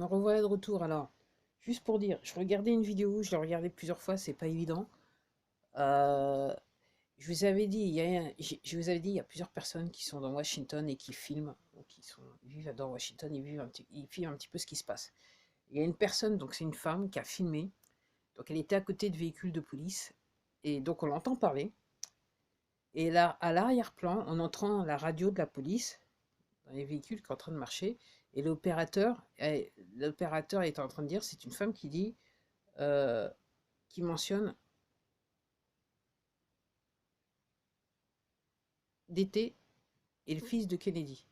me revoilà de retour. Alors, juste pour dire, je regardais une vidéo, je l'ai regardée plusieurs fois, c'est pas évident. Euh, je vous avais dit, je vous avais dit, il y a plusieurs personnes qui sont dans Washington et qui filment, donc ils vivent dans Washington, ils filment un petit peu ce qui se passe. Il y a une personne, donc c'est une femme qui a filmé, donc elle était à côté de véhicules de police, et donc on l'entend parler. Et là, à l'arrière-plan, on entend la radio de la police dans les véhicules qui sont en train de marcher. Et l'opérateur est en train de dire, c'est une femme qui dit, euh, qui mentionne d'été et le fils de Kennedy.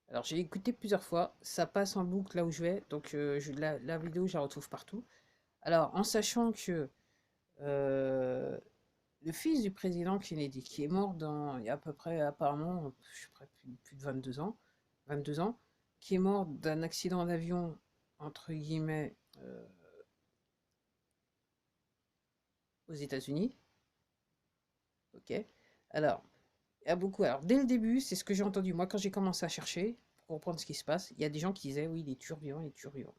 Alors j'ai écouté plusieurs fois, ça passe en boucle là où je vais, donc la vidéo je la retrouve partout. Alors en sachant que euh, le fils du président Kennedy, qui est mort il y a à peu près apparemment, je sais pas, plus de 22 ans, qui est mort d'un accident d'avion, entre guillemets, aux États-Unis. Ok. Alors, il y a beaucoup. Alors, dès le début, c'est ce que j'ai entendu. Moi, quand j'ai commencé à chercher, pour comprendre ce qui se passe, il y a des gens qui disaient, oui, il est toujours vivant, il est toujours vivant.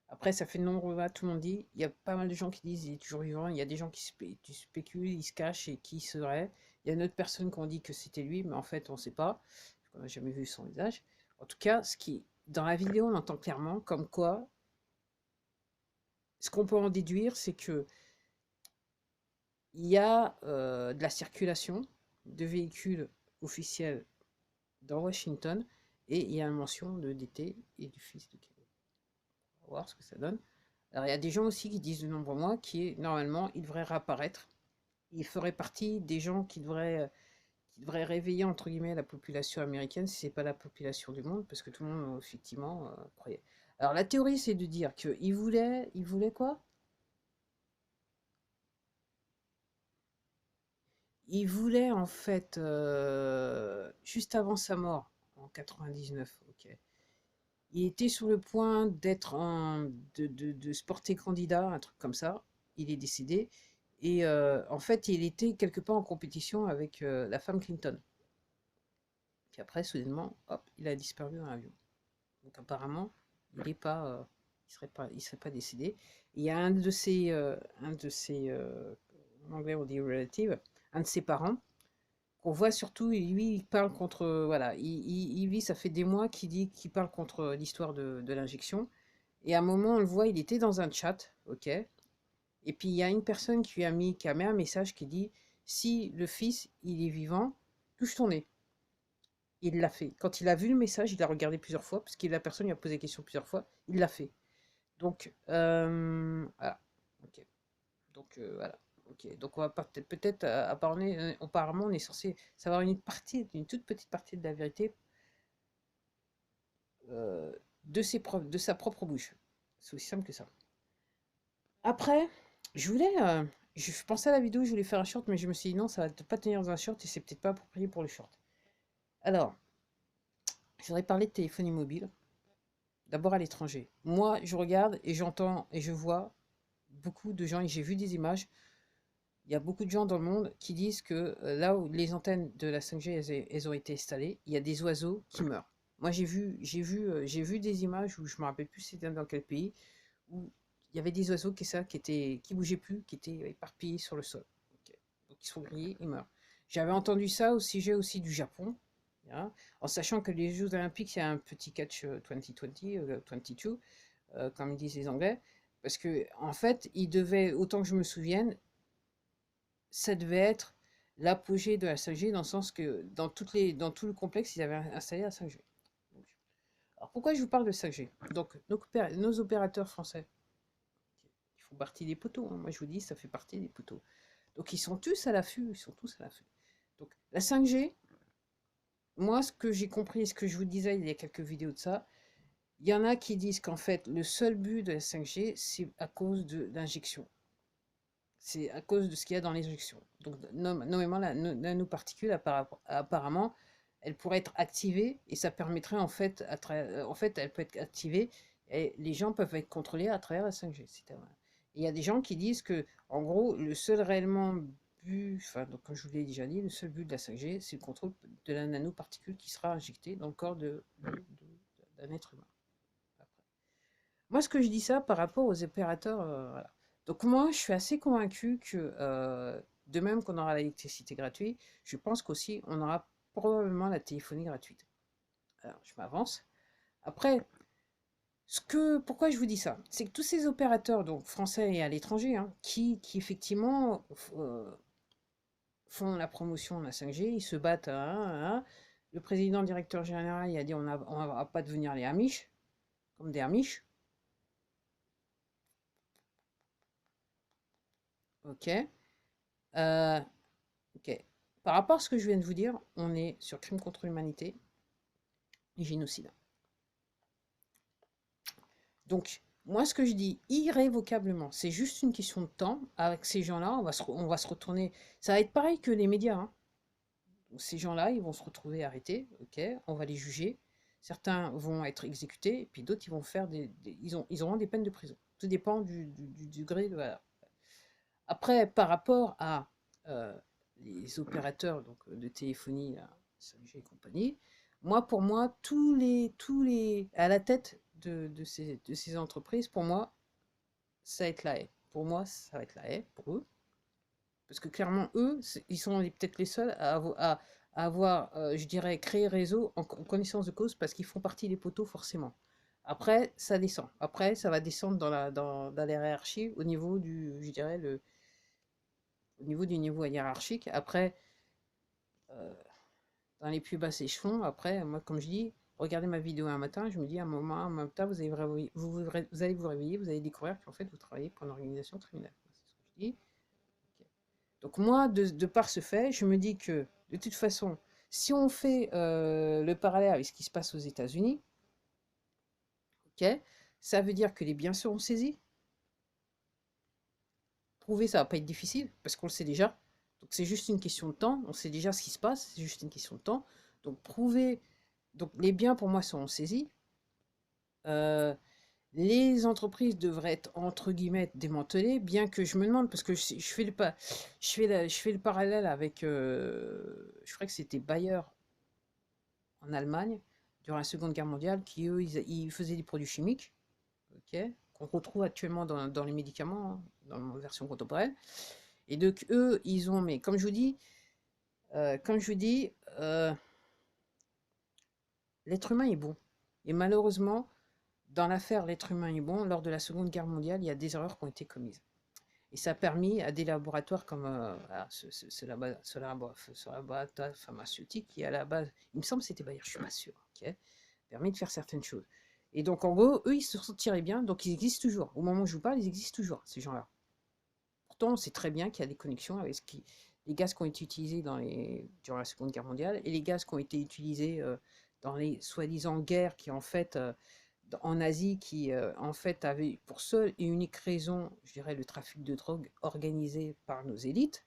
Après, ça fait de nombreux débats, tout le monde dit. Il y a pas mal de gens qui disent, il est toujours vivant. Il y a des gens qui spéculent, ils se cachent et qui seraient. Il y a une autre personne qui ont dit que c'était lui, mais en fait, on ne sait pas. On n'a jamais vu son visage. En tout cas, dans la vidéo, on entend clairement comme quoi, ce qu'on peut en déduire, c'est que il y a de la circulation de véhicules officiels dans Washington et il y a une mention de d'été et du fils de Kennedy. On va voir ce que ça donne. Alors il y a des gens aussi qui disent de nombreux mois qui est normalement il devrait réapparaître. Il ferait partie des gens qui devraient réveiller entre guillemets la population américaine si c'est pas la population du monde parce que tout le monde effectivement croyait. Alors la théorie c'est de dire qu'il voulait quoi? Il voulait en fait, juste avant sa mort, en 99, ok. Il était sur le point de se porter candidat, un truc comme ça. Il est décédé. Et en fait, il était quelque part en compétition avec la femme Clinton. Puis après, soudainement, hop, il a disparu dans l'avion. Donc apparemment, il est pas, il serait pas décédé. Il y a un de ses, en anglais on dit relative, un de ses parents qu'on voit surtout, et lui, il parle contre, voilà, lui, ça fait des mois qu'il parle contre l'histoire de l'injection. Et à un moment, on le voit, il était dans un chat, ok. Et puis il y a une personne qui a mis un message qui dit, si le fils, il est vivant, touche ton nez. Il l'a fait. Quand il a vu le message, il l'a regardé plusieurs fois, parce que la personne lui a posé la question plusieurs fois, il l'a fait. Donc, voilà. Ok. Donc, voilà. Ok. Donc, on va peut-être, apparemment, on est censé savoir une toute petite partie de la vérité euh, de sa propre bouche. C'est aussi simple que ça. Après, je voulais, je pensais à la vidéo, je voulais faire un short, mais je me suis dit non, ça va pas tenir dans un short et c'est peut-être pas approprié pour le short. Alors, je voudrais parler de téléphonie mobile, d'abord à l'étranger. Moi, je regarde et j'entends et je vois beaucoup de gens, et j'ai vu des images, il y a beaucoup de gens dans le monde qui disent que là où les antennes de la 5G elles ont été installées, il y a des oiseaux qui meurent. Moi, j'ai vu des images où je me rappelle plus c'était dans quel pays, où il y avait des oiseaux qui bougeaient plus, qui étaient éparpillés sur le sol. Ok. Donc ils sont grillés, ils meurent. J'avais entendu ça au sujet aussi du Japon, hein, en sachant que les Jeux Olympiques, il y a un petit catch 2020, 22, comme ils disent les Anglais, parce que en fait, ils devaient, autant que je me souvienne, ça devait être l'apogée de la 5G dans le sens que dans tout le complexe, ils avaient installé la 5G. Alors pourquoi je vous parle de 5G? Donc nos opérateurs français, ils font partie des poteaux, hein. Moi je vous dis, ça fait partie des poteaux. Donc ils sont tous à l'affût, ils sont tous à l'affût. Donc la 5G, moi ce que j'ai compris et ce que je vous disais il y a quelques vidéos de ça, il y en a qui disent qu'en fait le seul but de la 5G, c'est à cause de l'injection. C'est à cause de ce qu'il y a dans l'injection. Donc nommément la nanoparticule, apparemment, elle pourrait être activée et ça permettrait en fait, en fait, elle peut être activée et les gens peuvent être contrôlés à travers la 5G. Il y a des gens qui disent que, en gros, le seul réellement but, enfin, donc, comme je vous l'ai déjà dit, le seul but de la 5G, c'est le contrôle de la nanoparticule qui sera injectée dans le corps d'un être humain. Moi, ce que je dis ça par rapport aux opérateurs, voilà. Donc moi, je suis assez convaincue que, de même qu'on aura l'électricité gratuite, je pense qu'aussi on aura probablement la téléphonie gratuite. Alors, je m'avance. Après, pourquoi je vous dis ça? C'est que tous ces opérateurs, donc français et à l'étranger, hein, qui effectivement font la promotion de la 5G, ils se battent. Le président directeur général, il a dit on va pas devenir les Amish, comme des Amish. Ok. Euh, ok. Par rapport à ce que je viens de vous dire, on est sur crime contre l'humanité et génocide. Donc, moi, ce que je dis irrévocablement, c'est juste une question de temps. Avec ces gens-là, on va se retourner. Ça va être pareil que les médias, hein. Ces gens-là, ils vont se retrouver arrêtés, ok, on va les juger. Certains vont être exécutés, et puis d'autres, ils vont faire ils auront des peines de prison. Tout dépend du degré de. Voilà. Après, par rapport à euh, les opérateurs donc, de téléphonie, 5G et compagnie, pour moi, à la tête de ces entreprises, pour moi, ça va être la haie. Pour moi, ça va être la haie, pour eux. Parce que clairement, eux, ils sont peut-être les seuls à avoir, je dirais, créé réseau en connaissance de cause parce qu'ils font partie des poteaux forcément. Après, ça descend. Après, ça va descendre dans les hiérarchies au niveau je dirais, au niveau du niveau hiérarchique. Après, euh, dans les plus bas échelons, après, moi, comme je dis, regardez ma vidéo un matin, je me dis à un matin, vous allez vous réveiller, vous allez découvrir qu'en fait, vous travaillez pour une organisation criminelle. C'est ce que je dis. Ok. Donc moi, de par ce fait, je me dis que de toute façon, si on fait le parallèle avec ce qui se passe aux États-Unis, ok, ça veut dire que les biens seront saisis. Prouver, ça va pas être difficile parce qu'on le sait déjà. Donc c'est juste une question de temps. On sait déjà ce qui se passe, c'est juste une question de temps. Donc prouver, donc les biens pour moi seront saisis. Euh, les entreprises devraient être entre guillemets démantelées, bien que je me demande parce que je fais le parallèle avec, je crois que c'était Bayer en Allemagne durant la Seconde Guerre mondiale, qui eux, ils faisaient des produits chimiques, ok, qu'on retrouve actuellement dans les médicaments, hein, dans la version contemporaine. Et donc eux, ils ont, mais comme je vous dis, l'être humain est bon. Et malheureusement, dans l'affaire L'être humain est bon, lors de la Seconde Guerre mondiale, il y a des erreurs qui ont été commises. Et ça a permis à des laboratoires comme ce laboratoire pharmaceutique qui, à la base, il me semble que c'était Bayer, je ne suis pas sûr, ok, permis de faire certaines choses. Et donc, en gros, eux, ils se sont tirés bien, donc ils existent toujours. Au moment où je vous parle, ils existent toujours, ces gens-là. Pourtant, on sait très bien qu'il y a des connexions avec les gaz qui ont été utilisés durant la Seconde Guerre mondiale et les gaz qui ont été utilisés dans les soi-disant guerres qui, en fait, en Asie, qui, en fait, avaient pour seule et unique raison, je dirais, le trafic de drogue organisé par nos élites,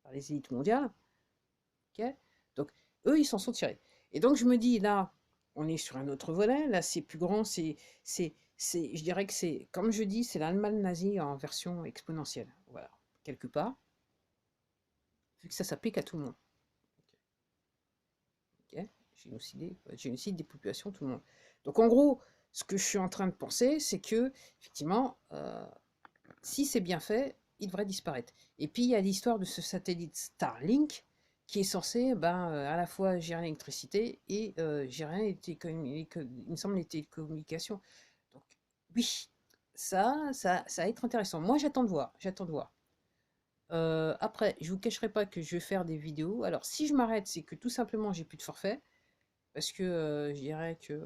par les élites mondiales. Ok, donc, eux, ils s'en sont tirés. Et donc, je me dis, là, on est sur un autre volet. Là, c'est plus grand. Je dirais que c'est, comme je dis, c'est l'Allemagne nazie en version exponentielle. Voilà, quelque part, vu que ça s'applique à tout le monde. Ok, génocide des populations, tout le monde. Donc, en gros, ce que je suis en train de penser, c'est que, effectivement, si c'est bien fait, il devrait disparaître. Et puis, il y a l'histoire de ce satellite Starlink qui est censé à la fois gérer l'électricité et gérer il me semble, les télécommunications. Donc, oui, ça va être intéressant. Moi, j'attends de voir. J'attends de voir. Après, je vous cacherai pas que je vais faire des vidéos. Alors, si je m'arrête, c'est que tout simplement, j'ai plus de forfait. Parce que je dirais que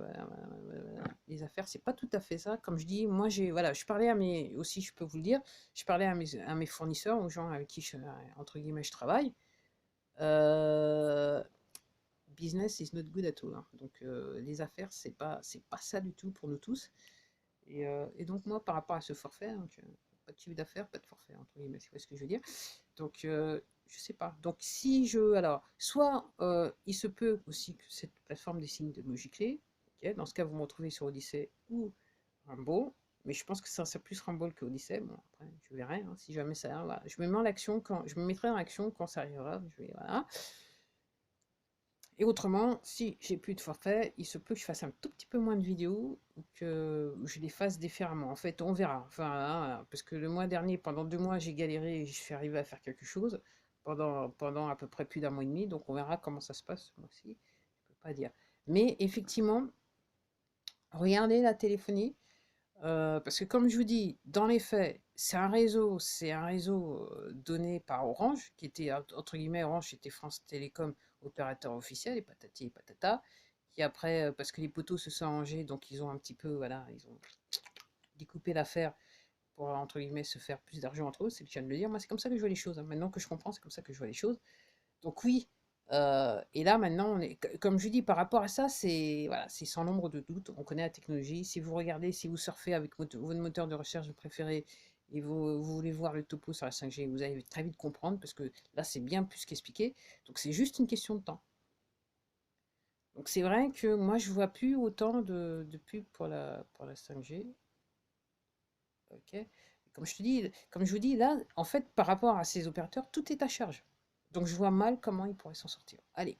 les affaires, c'est pas tout à fait ça. Comme je dis, moi, voilà, je parlais aussi, je peux vous le dire, je parlais à mes fournisseurs, aux gens avec qui, entre guillemets, je travaille. Euh, Business is not good at all, hein. Donc, les affaires, c'est pas ça du tout pour nous tous. Et donc, moi, par rapport à ce forfait, donc, pas de chiffre d'affaires, pas de forfait, entre guillemets, c'est ce que je veux dire. Donc, je sais pas. Donc, alors, soit il se peut aussi que cette plateforme décide de me gicler. Ok, dans ce cas, vous me retrouvez sur Odyssey ou Rumble. Mais je pense que ça serait plus Rumble que Odyssey. Bon, après, je verrai, hein, si jamais ça arrive. Voilà. Je me mettrai en action quand ça arrivera. Voilà. Et autrement, si j'ai plus de forfait, il se peut que je fasse un tout petit peu moins de vidéos ou que je les fasse différemment. En fait, on verra. Enfin, hein, parce que le mois dernier, pendant 2 mois, j'ai galéré et je suis arrivé à faire quelque chose pendant à peu près plus d'un mois et demi. Donc, on verra comment ça se passe ce mois-ci. Je ne peux pas dire. Mais effectivement, regardez la téléphonie. Parce que comme je vous dis, dans les faits, c'est un réseau donné par Orange, qui était entre guillemets Orange, c'était France Télécom, opérateur officiel, et patati et patata, qui après, parce que les poteaux se sont arrangés, donc ils ont un petit peu, voilà, ils ont découpé l'affaire pour entre guillemets se faire plus d'argent entre eux, c'est le cas de le dire. Moi, c'est comme ça que je vois les choses, hein. Maintenant que je comprends, c'est comme ça que je vois les choses. Donc oui, et là maintenant, comme je dis, par rapport à ça, c'est voilà, c'est sans l'ombre de doute. On connaît la technologie. Si vous regardez, si vous surfez avec votre moteur de recherche préféré et vous voulez voir le topo sur la 5G, vous allez très vite comprendre parce que là, c'est bien plus qu'expliqué. Donc c'est juste une question de temps. Donc c'est vrai que moi, je vois plus autant de pubs pour la 5G. Ok. Comme je vous dis, là, en fait, par rapport à ces opérateurs, tout est à charge. Donc je vois mal comment ils pourraient s'en sortir. Allez.